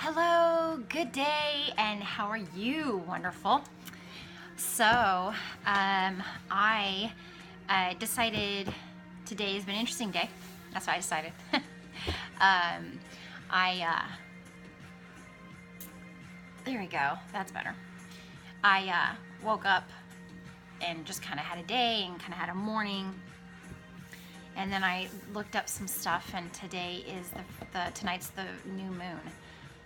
Hello, good day, and how are you? Wonderful. So, I decided today has been an interesting day. That's what I decided. um, there we go. That's better. I woke up and just kind of had a day and kind of had a morning. And then I looked up some stuff, and today is tonight's the new moon.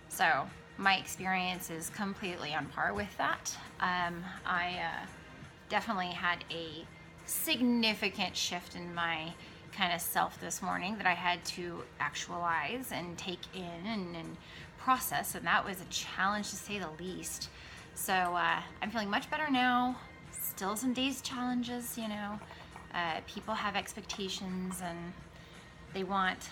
So my experience is completely on par with that. I definitely had a significant shift in my kind of self this morning that I had to actualize and take in and process, and that was a challenge to say the least. So I'm feeling much better now. Still some days challenges, you know. People have expectations and they want,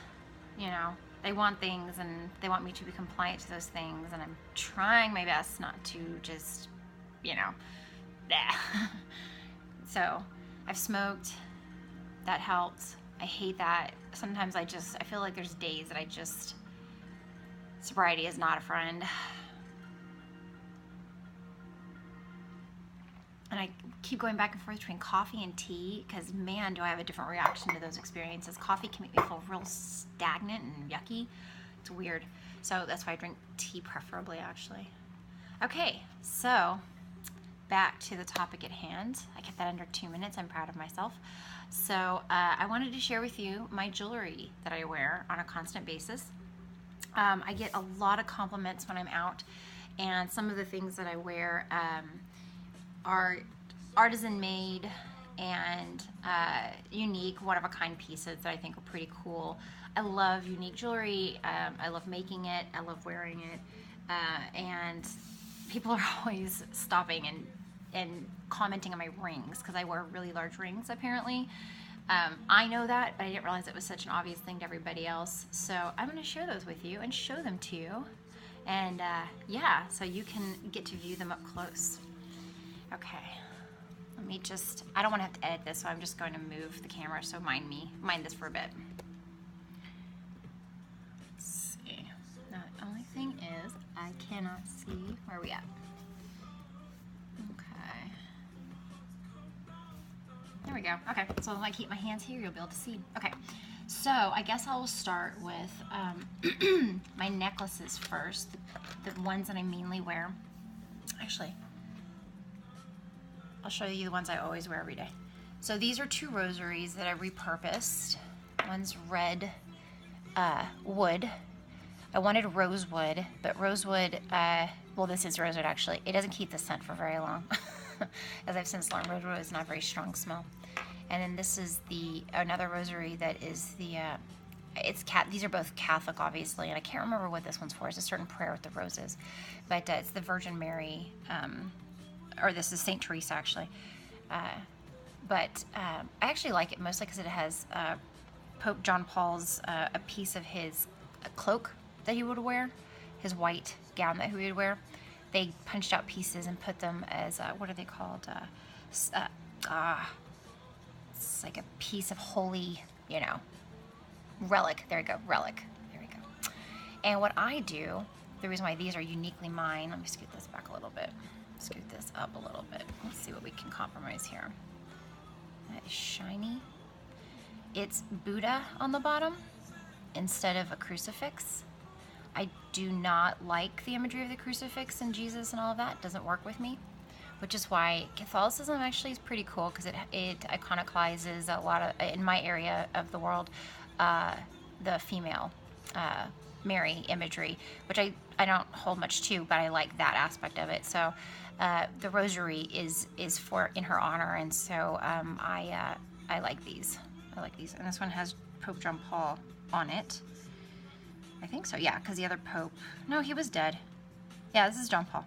they want things and they want me to be compliant to those things, and I'm trying my best not to just, So I've smoked. That helped. I hate that. Sometimes I feel like there's days that sobriety is not a friend. And I keep going back and forth between coffee and tea because, man, do I have a different reaction to those experiences. Coffee can make me feel real stagnant and yucky. It's weird. So that's why I drink tea preferably, actually. Okay, so back to the topic at hand. I kept that under 2 minutes. I'm proud of myself. So I wanted to share with you my jewelry that I wear on a constant basis. I get a lot of compliments when I'm out, and some of the things that I wear are artisan made and unique, one-of-a-kind pieces that I think are pretty cool. I love unique jewelry. I love making it. I love wearing it. And people are always stopping and commenting on my rings because I wear really large rings, apparently. I know that, but I didn't realize it was such an obvious thing to everybody else. So I'm going to share those with you and show them to you. And yeah, so you can get to view them up close. Okay, let me I don't want to have to edit this, so I'm just going to move the camera, so mind this for a bit. Let's see. Now, the only thing is, I cannot see, where are we at? Okay. There we go. Okay, so if I keep my hands here, you'll be able to see. Okay, so I guess I will start with my necklaces first, the ones that I mainly wear. Actually, I'll show you the ones I always wear every day. So these are two rosaries that I repurposed. One's red wood. I wanted rosewood, but rosewood, well, this is rosewood actually. It doesn't keep the scent for very long. As I've since learned, rosewood is not a very strong smell. And then this is another rosary that is these are both Catholic, obviously, and I can't remember what this one's for. It's a certain prayer with the roses. But it's the Virgin Mary, or this is St. Teresa, actually. But I actually like it mostly because it has Pope John Paul's, a piece of his cloak that he would wear, his white gown that he would wear. They punched out pieces and put them as, what are they called? It's like a piece of holy, relic. There we go, relic. There we go. And what I do, the reason why these are uniquely mine, let me scoot this back a little bit. Scoot this up a little bit. Let's see what we can compromise here. That is shiny. It's Buddha on the bottom instead of a crucifix. I do not like the imagery of the crucifix and Jesus and all of that. It doesn't work with me, which is why Catholicism actually is pretty cool because it iconicizes a lot of, in my area of the world, the female Mary imagery, which I don't hold much to, but I like that aspect of it. So the rosary is in her honor, and so I like these. I like these, and this one has Pope John Paul on it. I think so, yeah, because the other pope, no, he was dead. Yeah, this is John Paul,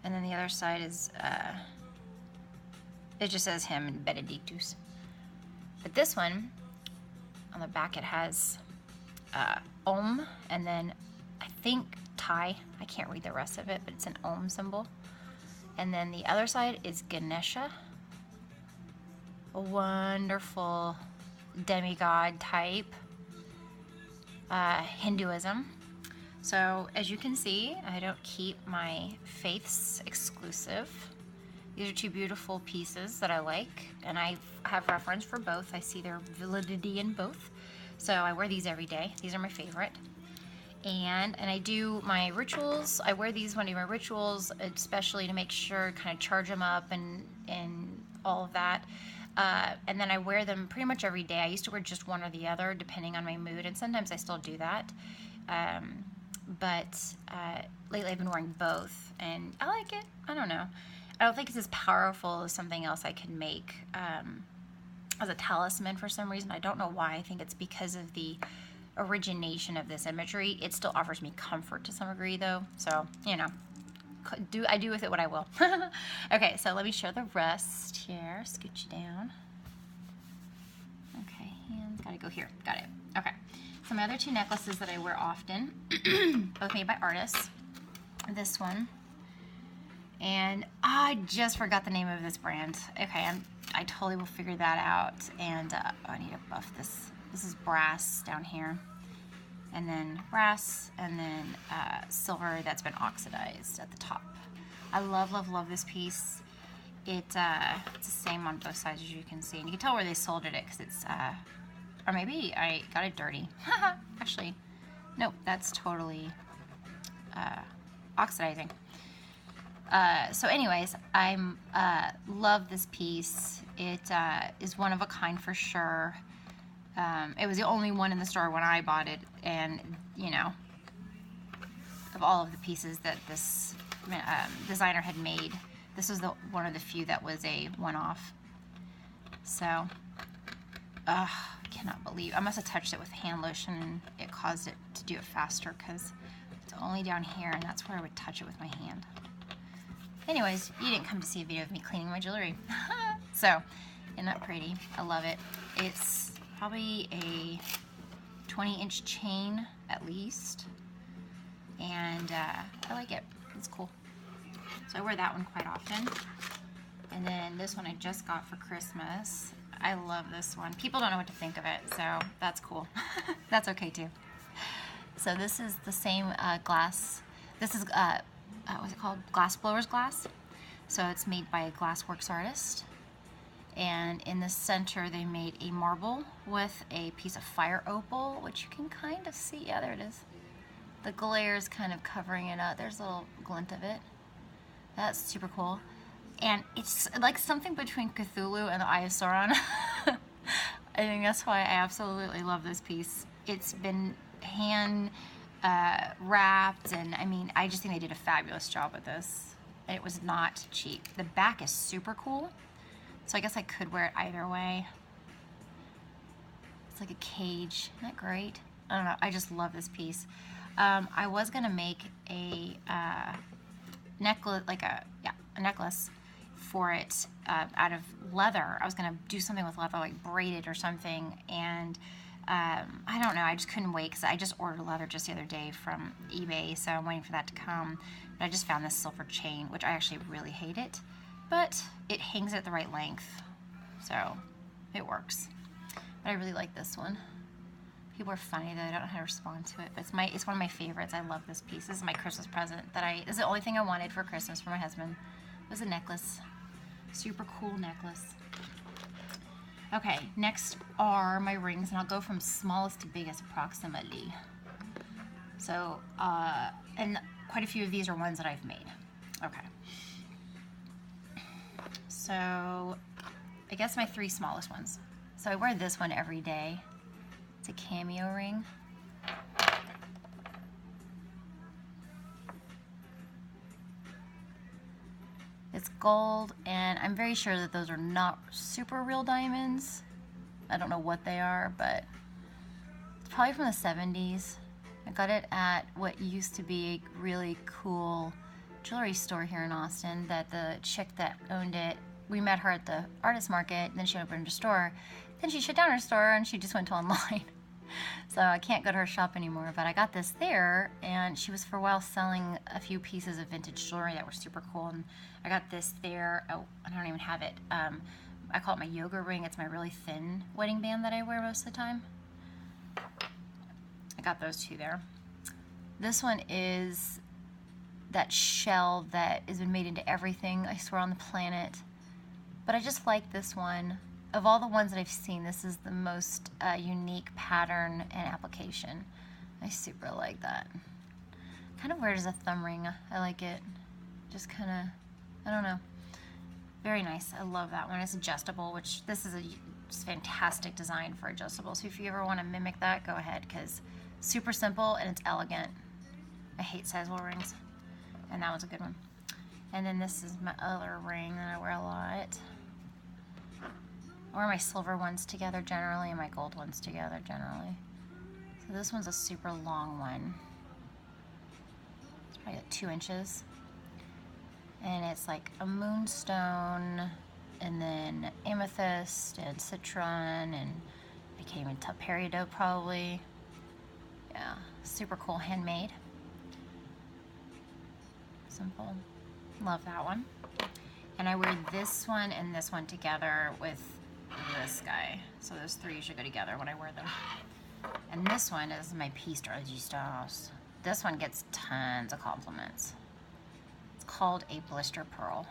and then the other side is it just says him and Benedictus. But this one on the back, it has Om, and then I think Thai. I can't read the rest of it, but it's an Om symbol. And then the other side is Ganesha, a wonderful demigod type, Hinduism. So as you can see, I don't keep my faiths exclusive. These are two beautiful pieces that I like, and I have reference for both. I see their validity in both. So I wear these every day. These are my favorite. And I do my rituals. I wear these when I do my rituals, especially to make sure, kind of charge them up and all of that. And then I wear them pretty much every day. I used to wear just one or the other, depending on my mood, and sometimes I still do that. But lately I've been wearing both, and I like it. I don't know. I don't think it's as powerful as something else I could make as a talisman for some reason. I don't know why. I think it's because of the origination of this imagery. It still offers me comfort to some degree, though. So, you know, I do with it what I will. Okay, so let me show the rest here. Scoot you down. Okay, hands gotta go here. Got it. Okay. So my other two necklaces that I wear often, both made by artists. This one. And I just forgot the name of this brand. Okay, I totally will figure that out. And I need to buff this. This is brass down here. And then brass, and then silver that's been oxidized at the top. I love, love, love this piece. It's the same on both sides, as you can see. And you can tell where they soldered it because it's, or maybe I got it dirty. Actually, nope, that's totally oxidizing. So anyways, I love this piece. It is one of a kind for sure. It was the only one in the store when I bought it, and you know, of all of the pieces that this designer had made, this was one of the few that was a one-off. So, I cannot believe, I must have touched it with hand lotion and it caused it to do it faster because it's only down here, and that's where I would touch it with my hand. Anyways, you didn't come to see a video of me cleaning my jewelry. So, isn't that pretty? I love it. It's probably a 20-inch chain at least, and I like it. It's cool. So I wear that one quite often. And then this one I just got for Christmas. I love this one. People don't know what to think of it, so that's cool. That's okay too. So this is the same glass. This is what's it called? Glass blower's glass. So it's made by a glassworks artist. And in the center they made a marble with a piece of fire opal, which you can kind of see. Yeah, there it is. The glare is kind of covering it up. There's a little glint of it. That's super cool. And it's like something between Cthulhu and the Eye of Sauron. I think that's why I absolutely love this piece. It's been hand wrapped, and I mean, I just think they did a fabulous job with this. It was not cheap. The back is super cool. So I guess I could wear it either way. It's like a cage. Isn't that great? I don't know. I just love this piece. I was gonna make a necklace, like a necklace for it out of leather. I was gonna do something with leather, like braided or something, and I don't know. I just couldn't wait because I just ordered leather just the other day from eBay, so I'm waiting for that to come. But I just found this silver chain, which I actually really hate it. But it hangs at the right length, so it works. But I really like this one. People are funny that I don't know how to respond to it, but it's one of my favorites. I love this piece. This is my Christmas present this is the only thing I wanted for Christmas for my husband. It was a necklace. Super cool necklace. Okay, next are my rings, and I'll go from smallest to biggest approximately. So, and quite a few of these are ones that I've made. Okay. So, I guess my three smallest ones. So I wear this one every day. It's a cameo ring. It's gold, and I'm very sure that those are not super real diamonds. I don't know what they are, but it's probably from the 70s. I got it at what used to be a really cool jewelry store here in Austin that the chick that owned it, we met her at the artist market, then she opened her store. Then she shut down her store and she just went to online. So I can't go to her shop anymore, but I got this there, and she was for a while selling a few pieces of vintage jewelry that were super cool, and I got this there. Oh, I don't even have it. I call it my yoga ring. It's my really thin wedding band that I wear most of the time. I got those two there. This one is that shell that has been made into everything, I swear, on the planet. But I just like this one. Of all the ones that I've seen, this is the most unique pattern and application. I super like that. Kind of weird as a thumb ring. I like it. Just kind of, I don't know. Very nice. I love that one. It's adjustable, which this is a fantastic design for adjustable. So if you ever want to mimic that, go ahead, because super simple and it's elegant. I hate sizable rings. And that was a good one. And then this is my other ring that I wear a lot. I wear my silver ones together generally and my gold ones together generally. So this one's a super long one. It's probably like 2 inches. And it's like a moonstone and then amethyst and citron and I can't even tell, peridot probably. Yeah, super cool, handmade. Simple. Love that one. And I wear this one and this one together with this guy. So those 3 usually go together when I wear them. And this one is my piece de resistance. This one gets tons of compliments. It's called a blister pearl.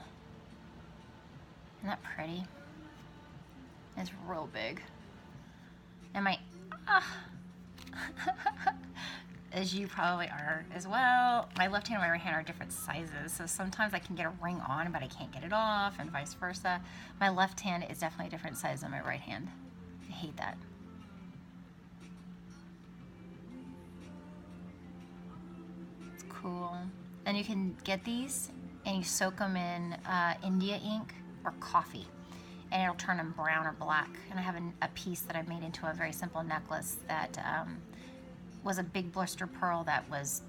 Isn't that pretty? It's real big. And my, as you probably are as well, my left hand and my right hand are different sizes. So sometimes I can get a ring on, but I can't get it off, and vice versa. My left hand is definitely a different size than my right hand. I hate that. It's cool. And you can get these and you soak them in India ink or coffee, and it'll turn them brown or black. And I have a piece that I made into a very simple necklace that was a big blister pearl that was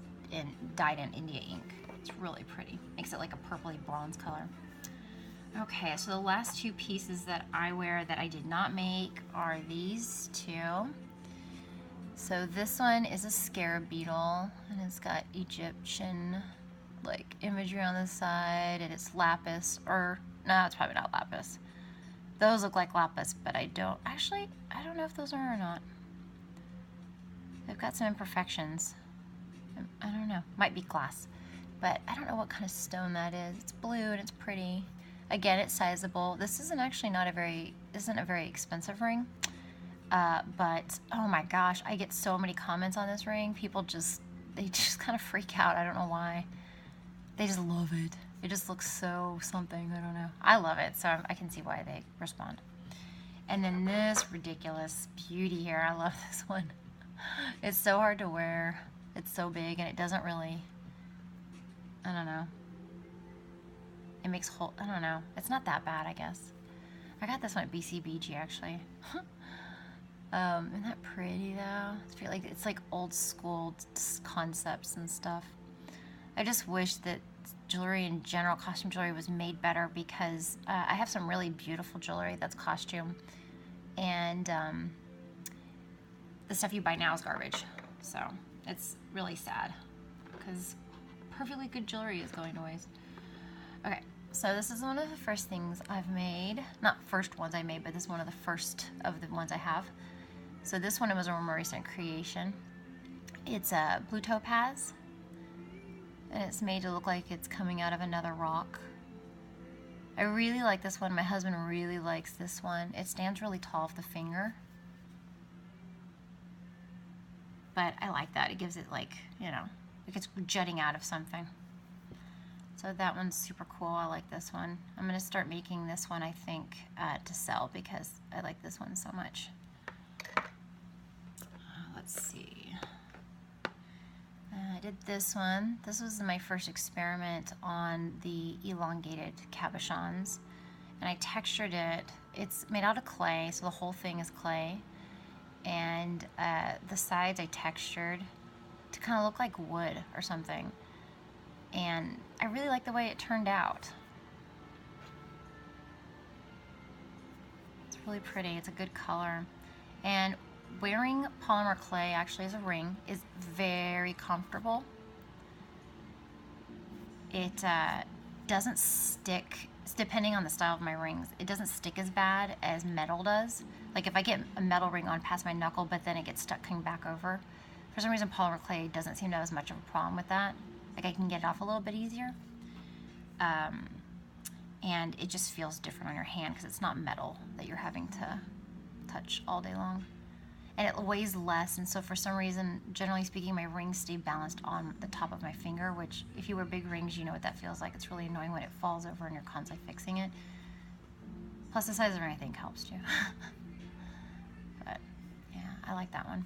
dyed in India ink. It's really pretty. Makes it like a purpley bronze color. Okay, so the last 2 pieces that I wear that I did not make are these 2. So this one is a scarab beetle, and it's got Egyptian like imagery on the side, and it's lapis, or no, it's probably not lapis. Those look like lapis, but I don't know if those are or not. They've got some imperfections. I don't know. Might be glass. But I don't know what kind of stone that is. It's blue and it's pretty. Again, it's sizable. This isn't a very expensive ring. But oh my gosh, I get so many comments on this ring. People they just kind of freak out. I don't know why. They just love it. It just looks so something. I don't know. I love it, so I can see why they respond. And then this ridiculous beauty here. I love this one. It's so hard to wear. It's so big and it doesn't really, I don't know. It makes I don't know. It's not that bad, I guess. I got this one at BCBG actually. Isn't that pretty though? I feel like it's like old school concepts and stuff. I just wish that jewelry in general, costume jewelry, was made better, because I have some really beautiful jewelry that's costume, and the stuff you buy now is garbage. So it's really sad, because perfectly good jewelry is going to waste. Okay, so this is one of the first things I've made. Not first ones I made, but this is one of the first of the ones I have. So this one was a more recent creation. It's a blue topaz, and it's made to look like it's coming out of another rock. I really like this one. My husband really likes this one. It stands really tall off the finger. But I like that. It gives it like, you know, like it's jutting out of something. So that one's super cool. I like this one. I'm going to start making this one, I think, to sell, because I like this one so much. Let's see. I did this one. This was my first experiment on the elongated cabochons, and I textured it. It's made out of clay, so the whole thing is clay, and the sides I textured to kind of look like wood or something, and I really like the way it turned out. It's really pretty. It's a good color, and wearing polymer clay actually as a ring is very comfortable. It doesn't stick, depending on the style of my rings, it doesn't stick as bad as metal does. Like if I get a metal ring on past my knuckle, but then it gets stuck coming back over, For some reason, polymer clay doesn't seem to have as much of a problem with that. Like I can get it off a little bit easier. And it just feels different on your hand because it's not metal that you're having to touch all day long. And it weighs less, and so for some reason, generally speaking, my rings stay balanced on the top of my finger, which if you wear big rings, you know what that feels like. It's really annoying when it falls over and you're constantly fixing it. Plus the size of the ring, I think, helps too. But yeah, I like that one.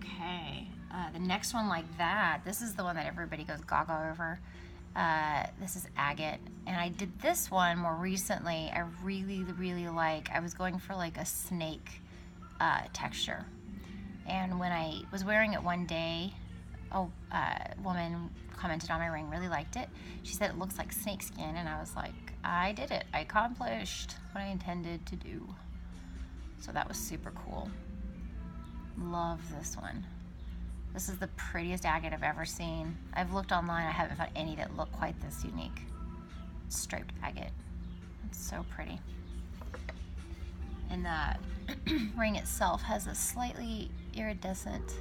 Okay, the next one like that, this is the one that everybody goes gaga over. This is agate, and I did this one more recently. I really like, I was going for like a snake texture, and when I was wearing it one day, a woman commented on my ring, really liked it. She said it looks like snake skin, and I was like, I did it. I accomplished what I intended to do. So that was super cool. Love this one. This is the prettiest agate I've ever seen. I've looked online, I haven't found any that look quite this unique. Striped agate. It's so pretty. And the ring itself has a slightly iridescent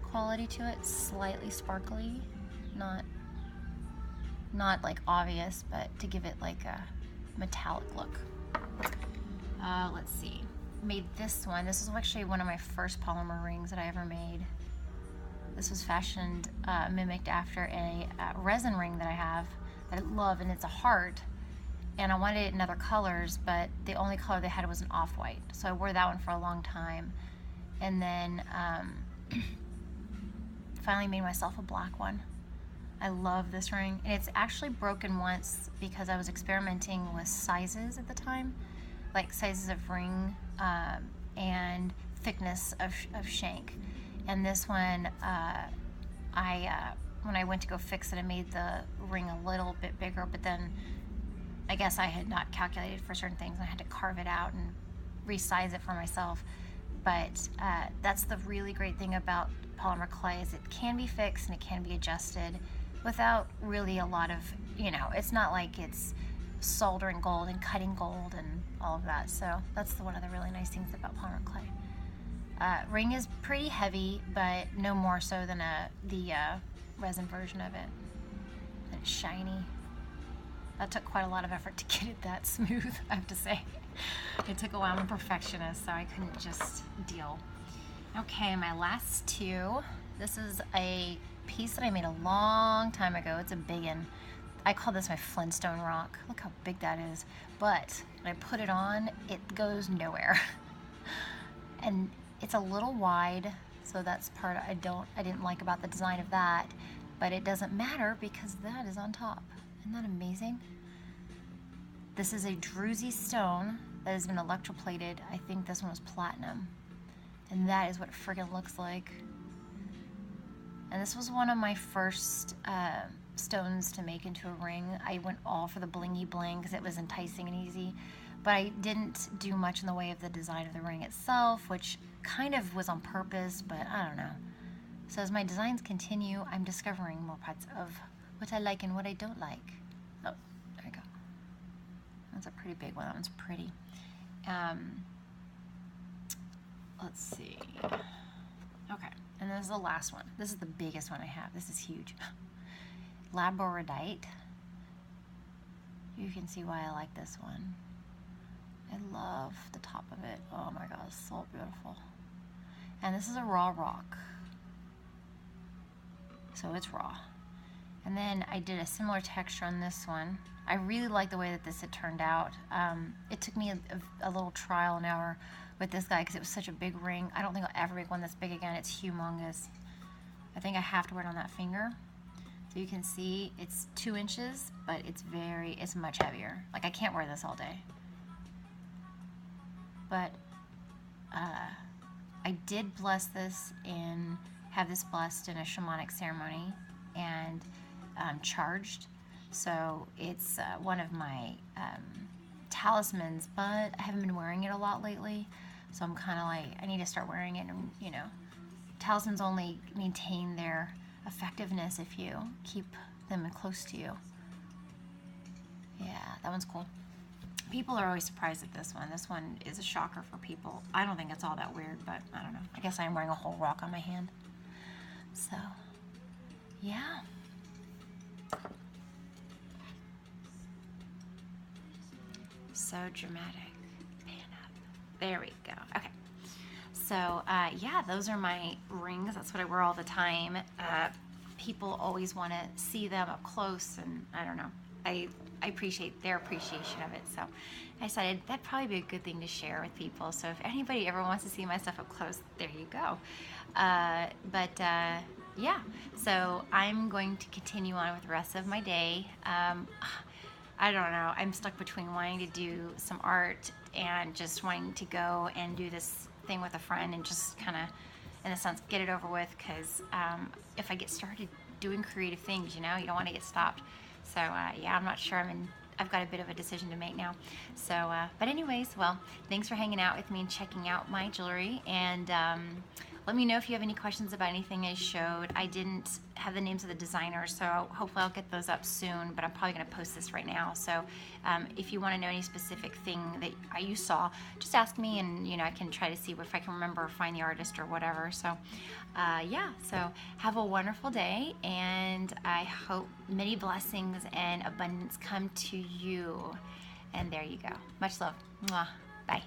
quality to it, slightly sparkly, not like obvious, but to give it like a metallic look. Let's see. Made this one. This is actually one of my first polymer rings that I ever made. This was fashioned, mimicked after a resin ring that I have that I love, and it's a heart. And I wanted it in other colors, but the only color they had was an off-white. So I wore that one for a long time. And then finally made myself a black one. I love this ring. And it's actually broken once because I was experimenting with sizes at the time, like sizes of ring and thickness of shank. And this one, when I went to go fix it, I made the ring a little bit bigger, but then I guess I had not calculated for certain things. I had to carve it out and resize it for myself. But that's the really great thing about polymer clay, is it can be fixed and it can be adjusted without really a lot of, it's not like it's soldering gold and cutting gold and all of that. So that's one of the really nice things about polymer clay. Ring is pretty heavy, but no more so than the resin version of it. And it's shiny. That took quite a lot of effort to get it that smooth, I have to say. It took a while. I'm a perfectionist, so I couldn't just deal. Okay, my last two. This is a piece that I made a long time ago. It's a big one. I call this my Flintstone rock. Look how big that is. But when I put it on, it goes nowhere. And it's a little wide, so that's part I didn't like about the design of that. But it doesn't matter because that is on top. Isn't that amazing? This is a druzy stone that has been electroplated. I think this one was platinum. And that is what it friggin' looks like. And this was one of my first stones to make into a ring. I went all for the blingy bling because it was enticing and easy. But I didn't do much in the way of the design of the ring itself, which kind of was on purpose, but I don't know. So as my designs continue, I'm discovering more parts of what I like and what I don't like. Oh, there we go. That's a pretty big one. That one's pretty. Let's see. Okay, and this is the last one. This is the biggest one I have. This is huge. Laboradite. You can see why I like this one. I love the top of it. Oh my god, it's so beautiful. And this is a raw rock. So it's raw. And then I did a similar texture on this one. I really like the way that this had turned out. It took me a little trial and error with this guy because it was such a big ring. I don't think I'll ever make one that's big again. It's humongous. I think I have to wear it on that finger. So you can see it's 2 inches, but it's much heavier. Like I can't wear this all day. But I did bless this have this blessed in a shamanic ceremony and charged. So it's one of my talismans, but I haven't been wearing it a lot lately. So I'm kind of like, I need to start wearing it. And talismans only maintain their effectiveness if you keep them close to you. Yeah, that one's cool. People are always surprised at this one. This one is a shocker for people. I don't think it's all that weird, but I don't know. I guess I'm wearing a whole rock on my hand. So, yeah. So dramatic. Pan up. There we go. Okay. So, yeah, those are my rings. That's what I wear all the time. People always want to see them up close, and I don't know. I appreciate their appreciation of it. So I decided that'd probably be a good thing to share with people. So if anybody ever wants to see my stuff up close, there you go. Yeah, so I'm going to continue on with the rest of my day. I don't know. I'm stuck between wanting to do some art and just wanting to go and do this thing with a friend and just kind of, in a sense, get it over with, because if I get started doing creative things, you know, you don't want to get stopped. So yeah, I'm not sure. I've got a bit of a decision to make now. So, but anyways, well, thanks for hanging out with me and checking out my jewelry. And let me know if you have any questions about anything I showed. I didn't have the names of the designers, so hopefully I'll get those up soon, but I'm probably gonna post this right now. So if you wanna know any specific thing that you saw, just ask me, and I can try to see if I can remember or find the artist or whatever. So yeah, so have a wonderful day, and I hope many blessings and abundance come to you. And there you go. Much love. Mwah. Bye.